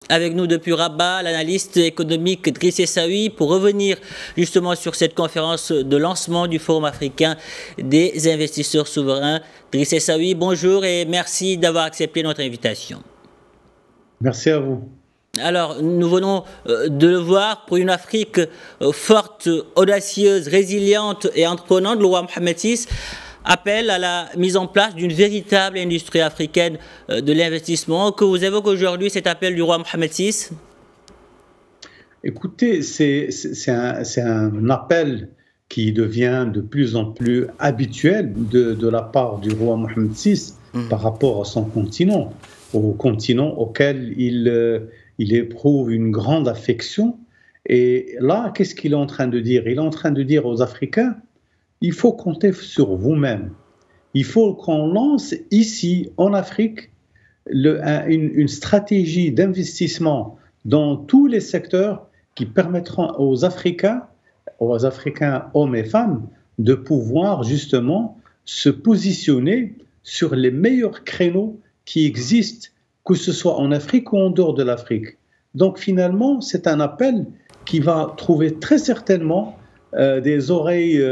Avec nous depuis Rabat, l'analyste économique Driss Essaoui pour revenir justement sur cette conférence de lancement du Forum africain des investisseurs souverains. Driss Essaoui, bonjour et merci d'avoir accepté notre invitation. Merci à vous. Alors, nous venons de le voir, pour une Afrique forte, audacieuse, résiliente et entreprenante, le roi Mohamed VI appelle à la mise en place d'une véritable industrie africaine de l'investissement. Que vous évoquez aujourd'hui cet appel du roi Mohamed VI? Écoutez, c'est un appel qui devient de plus en plus habituel de la part du roi Mohamed VI par rapport à son continent, au continent auquel il éprouve une grande affection. Et là, qu'est-ce qu'il est en train de dire? Il est en train de dire aux Africains: il faut compter sur vous-même. Il faut qu'on lance ici, en Afrique, une stratégie d'investissement dans tous les secteurs qui permettront aux Africains hommes et femmes, de pouvoir justement se positionner sur les meilleurs créneaux qui existent, que ce soit en Afrique ou en dehors de l'Afrique. Donc finalement, c'est un appel qui va trouver très certainement des oreilles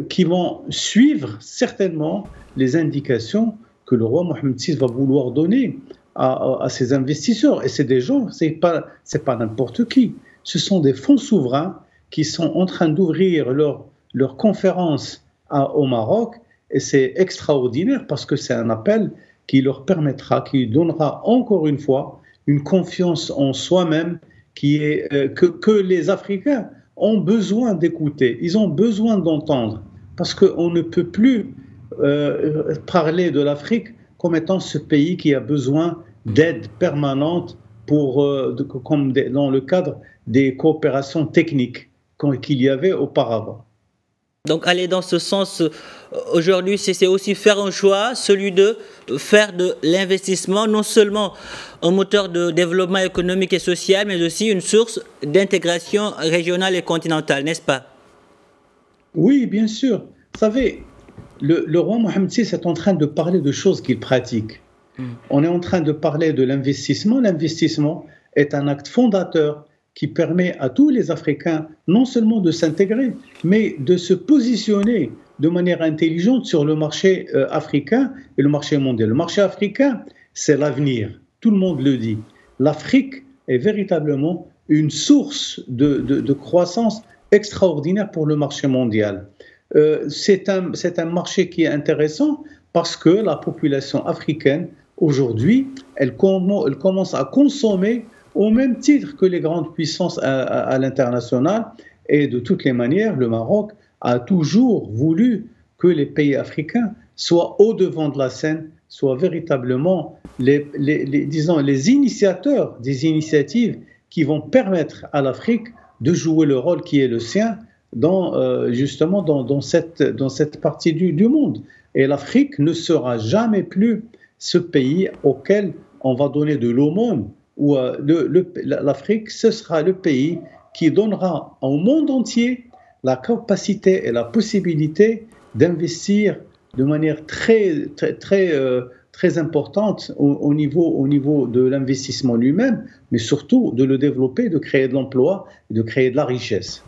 qui vont suivre certainement les indications que le roi Mohamed VI va vouloir donner à ses investisseurs. Et c'est des gens, c'est pas n'importe qui. Ce sont des fonds souverains qui sont en train d'ouvrir leur conférence au Maroc. Et c'est extraordinaire parce que c'est un appel qui leur permettra, qui donnera encore une fois une confiance en soi-même que les Africains ont besoin d'écouter, ils ont besoin d'entendre, parce qu'on ne peut plus parler de l'Afrique comme étant ce pays qui a besoin d'aide permanente comme dans le cadre des coopérations techniques qu'il y avait auparavant. Donc aller dans ce sens aujourd'hui, c'est aussi faire un choix, celui de faire de l'investissement non seulement un moteur de développement économique et social, mais aussi une source d'intégration régionale et continentale, n'est-ce pas? Oui, bien sûr. Vous savez, le roi Mohamed VI est en train de parler de choses qu'il pratique. On est en train de parler de l'investissement. L'investissement est un acte fondateur qui permet à tous les Africains non seulement de s'intégrer, mais de se positionner de manière intelligente sur le marché africain et le marché mondial. Le marché africain, c'est l'avenir, tout le monde le dit. L'Afrique est véritablement une source de croissance extraordinaire pour le marché mondial. C'est un marché qui est intéressant parce que la population africaine, aujourd'hui, elle commence à consommer au même titre que les grandes puissances à l'international. Et de toutes les manières, le Maroc a toujours voulu que les pays africains soient au devant de la scène, soient véritablement les initiateurs des initiatives qui vont permettre à l'Afrique de jouer le rôle qui est le sien justement dans cette partie du monde. Et l'Afrique ne sera jamais plus ce pays auquel on va donner de l'aumône. L'Afrique, ce sera le pays qui donnera au monde entier la capacité et la possibilité d'investir de manière très importante au niveau de l'investissement lui-même, mais surtout de le développer, de créer de l'emploi et de créer de la richesse.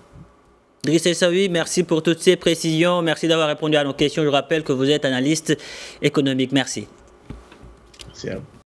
Driss Essaoui, merci pour toutes ces précisions, merci d'avoir répondu à nos questions. Je rappelle que vous êtes analyste économique. Merci. Merci à vous.